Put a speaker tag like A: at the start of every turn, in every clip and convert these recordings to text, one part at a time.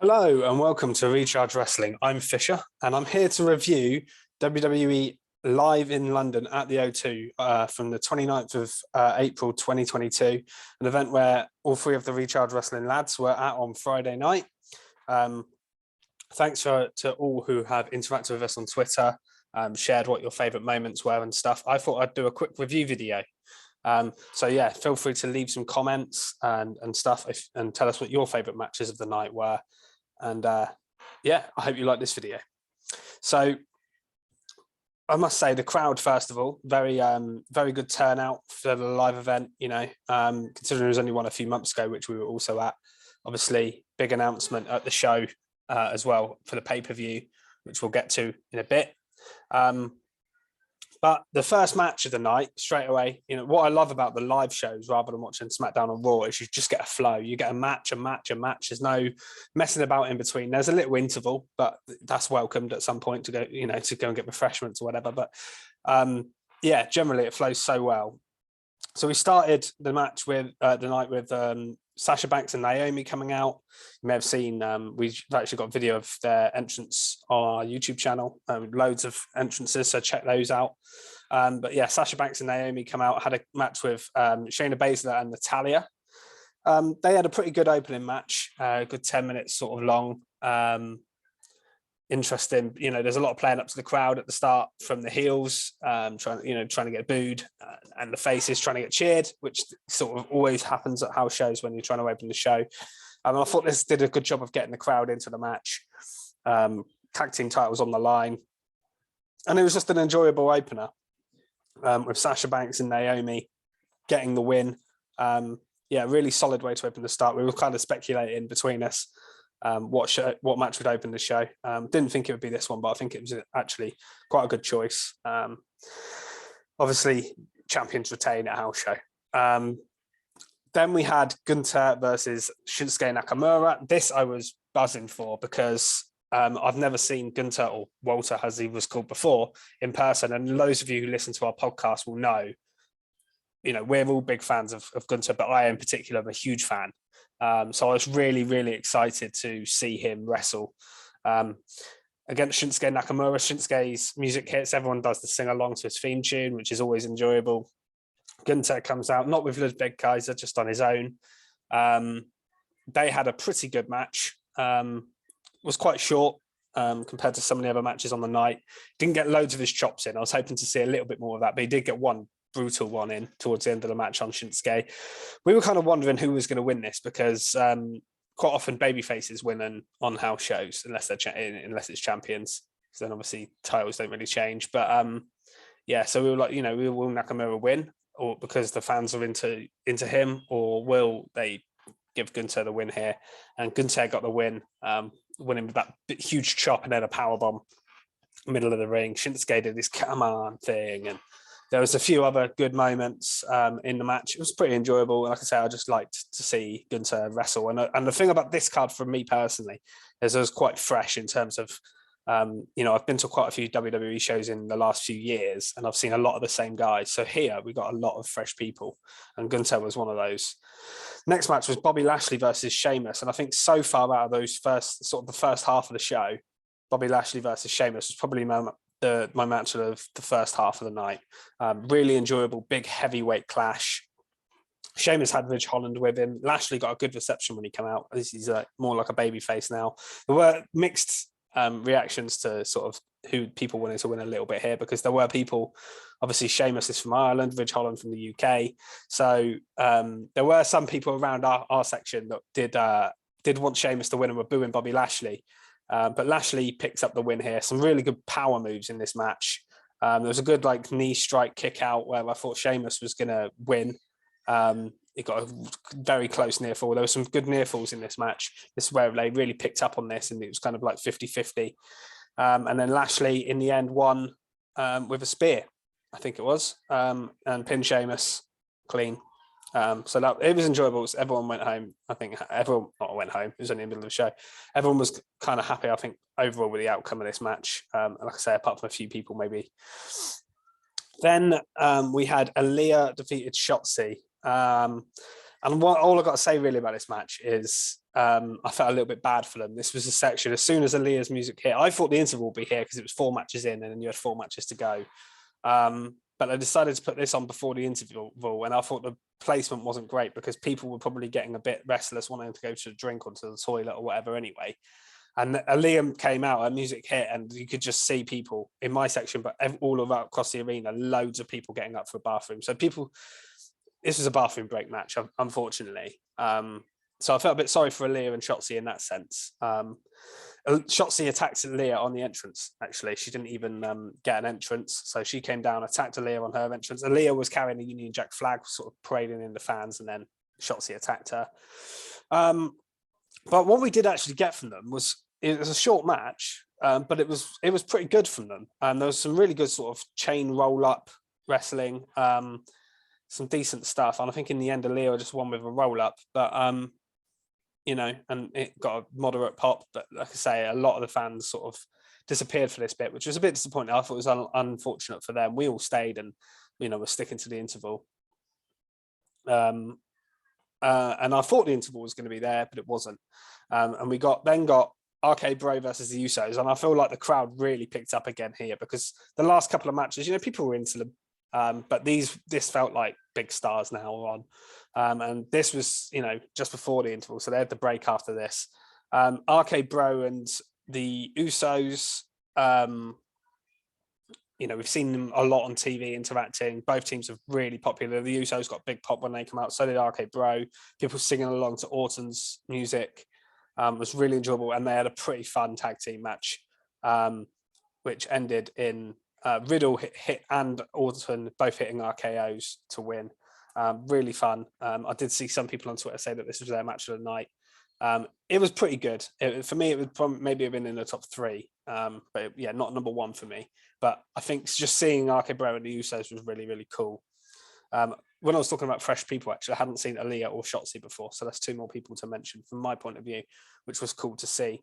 A: Hello and welcome to Recharge Wrestling. I'm Fisher and I'm here to review WWE live in London at the O2 from the 29th of April 2022, an event where all three of the Recharge Wrestling lads were at on Friday night. Thanks to all who have interacted with us on Twitter, shared what your favourite moments were and stuff. I thought I'd do a quick review video. So yeah, feel free to leave some comments and stuff and tell us what your favourite matches of the night were. And yeah, I hope you like this video. So I must say the crowd, first of all, very good turnout for the live event, you know, considering it was only one a few months ago, which we were also at. Obviously, big announcement at the show as well for the pay-per-view, which we'll get to in a bit. But the first match of the night, straight away, you know, what I love about the live shows rather than watching SmackDown or Raw is you just get a flow. You get a match. There's no messing about in between. There's a little interval, but that's welcomed at some point to go, you know, to go and get refreshments or whatever. But yeah, generally it flows so well. So we started the match with the night with Sasha Banks and Naomi coming out. You may have seen, we've actually got a video of their entrance on our YouTube channel, loads of entrances, so check those out. But yeah, Sasha Banks and Naomi come out, had a match with Shayna Baszler and Natalya. They had a pretty good opening match, good 10 minutes sort of long. Interesting, you know, there's a lot of playing up to the crowd at the start from the heels, trying to get booed, and the faces trying to get cheered, which sort of always happens at house shows when you're trying to open the show. I thought this did a good job of getting the crowd into the match. Tag team titles on the line, and it was just an enjoyable opener with Sasha Banks and Naomi getting the win. Yeah, really solid way to open the start. We were kind of speculating between us what match would open the show. Didn't think it would be this one, but I think it was actually quite a good choice. Obviously, champions retain at house show. Then we had Gunn versus Shinsuke Nakamura. This I was buzzing for because I've never seen Gunn, or Walter as he was called before, in person. And those of you who listen to our podcast will know, you know, we're all big fans of Gunn, but I in particular am a huge fan. So I was really excited to see him wrestle against Shinsuke Nakamura. Shinsuke's music hits, everyone does the sing along to his theme tune, which is always enjoyable. Gunter comes out, not with Ludwig Kaiser, just on his own. They had a pretty good match. Was quite short compared to some of the other matches on the night. Didn't get loads of his chops in. I was hoping to see a little bit more of that, but he did get one brutal one in towards the end of the match on Shinsuke. We were kind of wondering who was going to win this because quite often baby faces win on house shows unless it's champions. So then obviously titles don't really change. But yeah, so we were like, you know, will Nakamura win, or because the fans are into him, or will they give Gunter the win here? And Gunter got the win, winning with that huge chop and then a powerbomb middle of the ring. Shinsuke did this come on thing, and there was a few other good moments in the match. It was pretty enjoyable. Like I say, I just liked to see Gunter wrestle. And the thing about this card for me personally is it was quite fresh in terms of, you know, I've been to quite a few WWE shows in the last few years, and I've seen a lot of the same guys. So here we got a lot of fresh people, and Gunter was one of those. Next match was Bobby Lashley versus Sheamus. And I think so far out of those the first half of the show, Bobby Lashley versus Sheamus was probably my match of the first half of the night. Really enjoyable, big heavyweight clash. Sheamus had Ridge Holland with him. Lashley got a good reception when he came out. He's more like a baby face now. There were mixed reactions to sort of who people wanted to win a little bit here, because there were people, obviously Sheamus is from Ireland, Ridge Holland from the UK. So there were some people around our section that did want Sheamus to win and were booing Bobby Lashley. But Lashley picks up the win here. Some really good power moves in this match. There was a good like knee strike kick out where I thought Sheamus was going to win. It got a very close near fall. There were some good near falls in this match. This is where they really picked up on this, and it was kind of like 50-50. And then Lashley in the end won with a spear, I think it was, and pinned Sheamus clean. So that it was enjoyable. Everyone went home. I think everyone not went home. It was only in the middle of the show. Everyone was kind of happy, I think, overall with the outcome of this match. And like I say, apart from a few people, maybe. Then we had Aaliyah defeated Shotzi. And all I've got to say really about this match is I felt a little bit bad for them. This was a section, as soon as Aaliyah's music hit, I thought the interval would be here because it was 4 matches in and then you had 4 matches to go. But I decided to put this on before the interval, and I thought the placement wasn't great because people were probably getting a bit restless, wanting to go to a drink or to the toilet or whatever anyway. And Aaliyah came out, her music hit, and you could just see people in my section, but all across the arena, loads of people getting up for a bathroom. So this was a bathroom break match, unfortunately. So I felt a bit sorry for Aaliyah and Shotzi in that sense. Shotzi attacked Aaliyah on the entrance, actually. She didn't even get an entrance. So she came down, attacked Aaliyah on her entrance. Aaliyah was carrying a Union Jack flag, sort of parading in the fans, and then Shotzi attacked her. But what we did actually get from them it was a short match, but it was pretty good from them. There was some really good sort of chain roll-up wrestling, some decent stuff. And I think in the end, Aaliyah just won with a roll-up. But and it got a moderate pop, but like I say, a lot of the fans sort of disappeared for this bit, which was a bit disappointing. I thought it was unfortunate for them. We all stayed and, were sticking to the interval. And I thought the interval was going to be there, but it wasn't. And we got RK Bro versus the Usos, and I feel like the crowd really picked up again here because the last couple of matches, people were into them, but this felt like big stars now on. And this was, just before the interval. So they had the break after this. RK Bro and the Usos, we've seen them a lot on TV interacting. Both teams are really popular. The Usos got big pop when they come out. So did RK Bro. People singing along to Orton's music. Was really enjoyable. And they had a pretty fun tag team match, which ended in Riddle hit and Orton both hitting RKOs to win. Really fun. I did see some people on Twitter say that this was their match of the night. It was pretty good. For me, it would maybe have been in the top 3. But yeah, not number 1 for me. But I think just seeing RK Bro and the Usos was really, really cool. When I was talking about fresh people, actually, I hadn't seen Aaliyah or Shotzi before. So that's 2 more people to mention from my point of view, which was cool to see.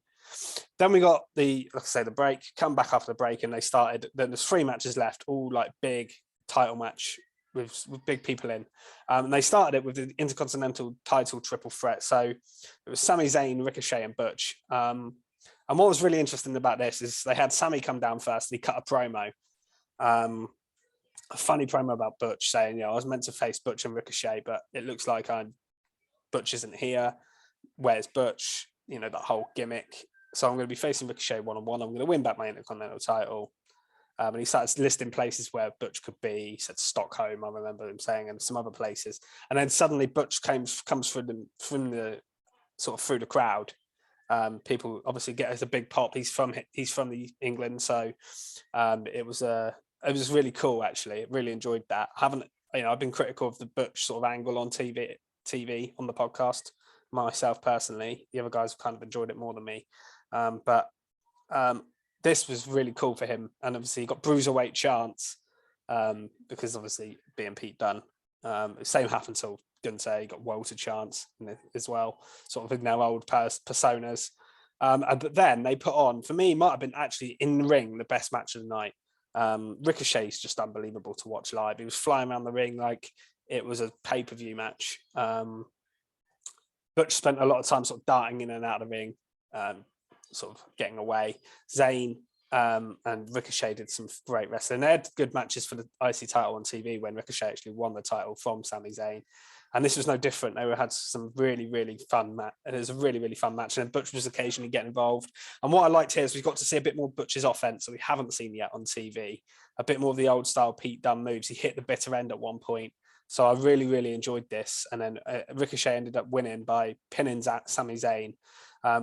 A: Then we got the break, come back after the break, and they started. Then there's 3 matches left, all like big title match with big people in. And they started it with the Intercontinental title triple threat. So it was Sami Zayn, Ricochet, and Butch. And what was really interesting about this is they had Sami come down first. And he cut a promo, a funny promo about Butch saying, I was meant to face Butch and Ricochet, but it looks like Butch isn't here. Where's Butch? That whole gimmick. So I'm going to be facing Ricochet one-on-one. I'm going to win back my Intercontinental title. And he started listing places where Butch could be. He said Stockholm, I remember him saying, and some other places. And then suddenly Butch comes from the sort of through the crowd. People obviously get as a big pop. He's from the England, so it was really cool. Actually, really enjoyed that. I've been critical of the Butch sort of angle on TV on the podcast myself personally. The other guys have kind of enjoyed it more than me, but this was really cool for him. And obviously he got bruiserweight chance because obviously being Pete Dunne. Same happened to Gunther. He got Walter chance as well, sort of in their old personas. But then they put on, for me, might have been actually in the ring the best match of the night. Ricochet's just unbelievable to watch live. He was flying around the ring like it was a pay-per-view match. Butch spent a lot of time sort of darting in and out of the ring, sort of getting away. Zayn and Ricochet did some great wrestling. They had good matches for the IC title on TV when Ricochet actually won the title from Sami Zayn. And this was no different. They had some really, really fun match. And it was a really, really fun match. And Butch was occasionally getting involved. And what I liked here is we got to see a bit more Butch's offense that we haven't seen yet on TV. A bit more of the old style Pete Dunne moves. He hit the bitter end at one point. So I really, really enjoyed this. And then Ricochet ended up winning by pinning Sami Zayn.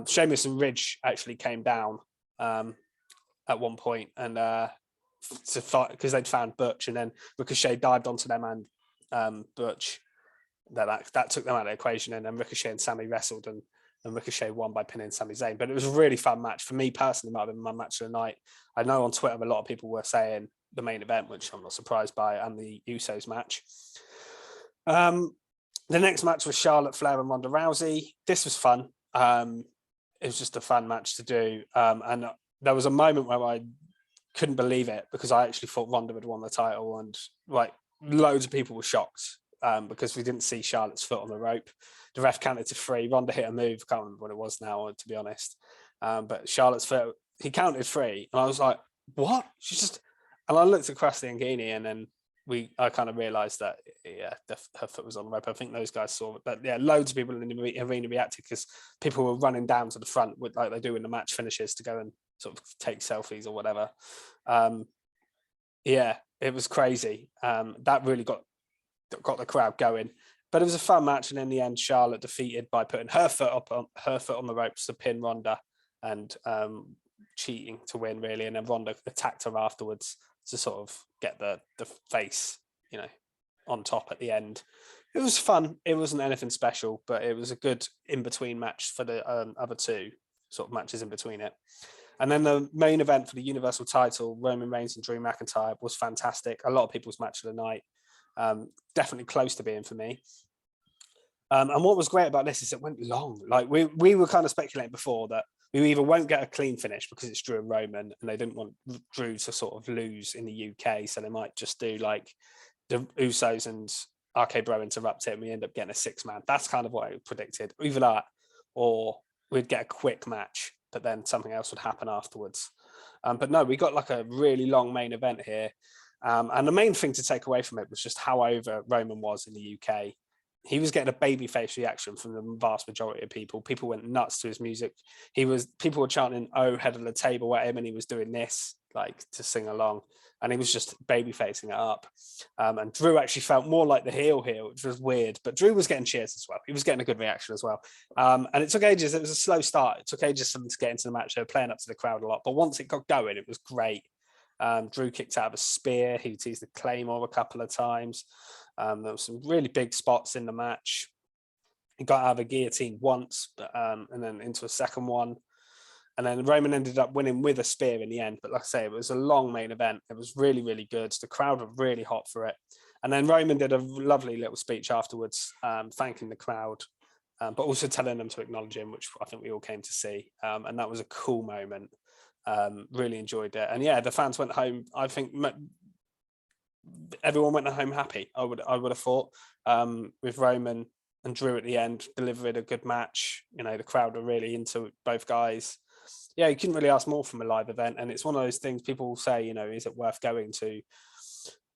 A: Sheamus and Ridge actually came down at one point and to fight because they'd found Butch, and then Ricochet dived onto them and Butch. That took them out of the equation, and then Ricochet and Sami wrestled, and Ricochet won by pinning Sami Zayn. But it was a really fun match. For me personally, it might have been my match of the night. I know on Twitter a lot of people were saying the main event, which I'm not surprised by, and the Usos match. The next match was Charlotte Flair and Ronda Rousey. This was fun. It was just a fun match to do. And there was a moment where I couldn't believe it because I actually thought Ronda had won the title, and like loads of people were shocked because we didn't see Charlotte's foot on the rope. The ref counted to 3. Ronda hit a move. Can't remember what it was now, to be honest. But Charlotte's foot, he counted 3. And I was like, what? She's just... And I looked across the Angini, and then I kind of realised that, her foot was on the rope. I think those guys saw it. But yeah, loads of people in the arena reacted because people were running down to the front with, like they do in the match finishes, to go and sort of take selfies or whatever. Yeah, it was crazy. That really got the crowd going. But it was a fun match, and in the end, Charlotte defeated by putting her foot on the ropes to pin Ronda, and cheating to win, really. And then Ronda attacked her afterwards to sort of get the face, on top at the end. It was fun. It wasn't anything special, but it was a good in-between match for the other 2 sort of matches in between it. And then the main event for the Universal title, Roman Reigns and Drew McIntyre, was fantastic. A lot of people's match of the night. Definitely close to being for me. And what was great about this is it went long. Like we were kind of speculating before that we either won't get a clean finish because it's Drew and Roman, and they didn't want Drew to sort of lose in the UK, so they might just do like the Usos and RK Bro interrupt it, and we end up getting a 6-man. That's kind of what I predicted. Either that, or we'd get a quick match, but then something else would happen afterwards. But no, we got like a really long main event here. And the main thing to take away from it was just how over Roman was in the UK. He was getting a babyface reaction from the vast majority of people. People went nuts to his music. People were chanting, "Oh, head of the table" at him, and he was doing this, like, to sing along. And he was just babyfacing it up. And Drew actually felt more like the heel, which was weird. But Drew was getting cheers as well. He was getting a good reaction as well. And it took ages. It was a slow start. It took ages for them to get into the match. They were playing up to the crowd a lot. But once it got going, it was great. Drew kicked out of a spear. He teased the Claymore a couple of times. There were some really big spots in the match. He got out of a guillotine once, and then into a second one. And then Roman ended up winning with a spear in the end. But like I say, it was a long main event. It was really, really good. The crowd were really hot for it. And then Roman did a lovely little speech afterwards, thanking the crowd, but also telling them to acknowledge him, which I think we all came to see. And that was a cool moment. Really enjoyed it. And yeah, the fans went home. I think everyone went home happy. I would have thought, with Roman and Drew at the end delivering a good match. The crowd were really into both guys. Yeah, you couldn't really ask more from a live event. And it's one of those things people say, is it worth going to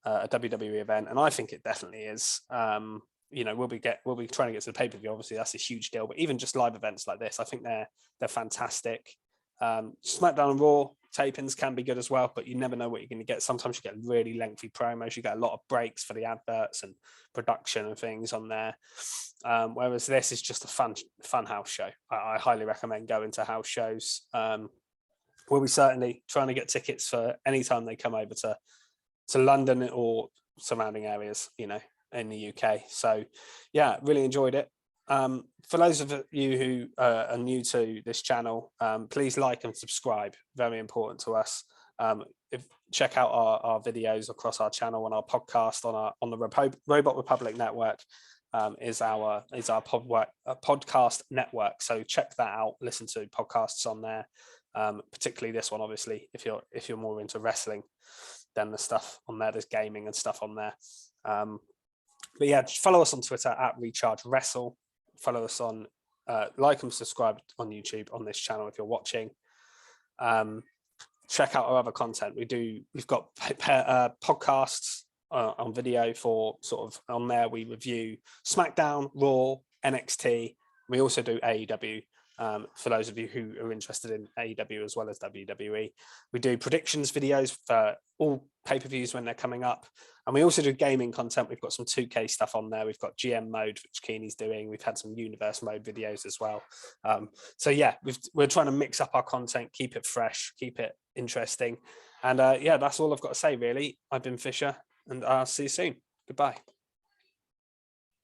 A: a WWE event? And I think it definitely is. We'll be trying to get to the pay-per-view. Obviously, that's a huge deal. But even just live events like this, I think they're fantastic. SmackDown and Raw tapings can be good as well, but you never know what you're going to get. Sometimes you get really lengthy promos. You get a lot of breaks for the adverts and production and things on there. Whereas this is just a fun house show. I highly recommend going to house shows. We'll be certainly trying to get tickets for any time they come over to London or surrounding areas, in the UK. So yeah, really enjoyed it. For those of you who are new to this channel, please like and subscribe. Very important to us. Check out our videos across our channel and our podcast on the Robot Republic Network. Is our podcast network. So check that out. Listen to podcasts on there, particularly this one. Obviously, if you're more into wrestling, then the stuff on there. There's gaming and stuff on there. But yeah, follow us on Twitter at Recharge Wrestle. Follow us on, like and subscribe on YouTube on this channel if you're watching. Check out our other content. We've got podcasts on video for sort of on there. We review SmackDown, Raw, NXT. We also do AEW. For those of you who are interested in AEW as well as WWE, we do predictions videos for all pay-per-views when they're coming up, and we also do gaming content. We've got some 2K stuff on there. We've got GM mode, which Keeney's doing. We've had some universe mode videos as well. So yeah, we're trying to mix up our content, keep it fresh, keep it interesting, and yeah, that's all I've got to say really. I've been Fisher, and I'll see you soon. Goodbye.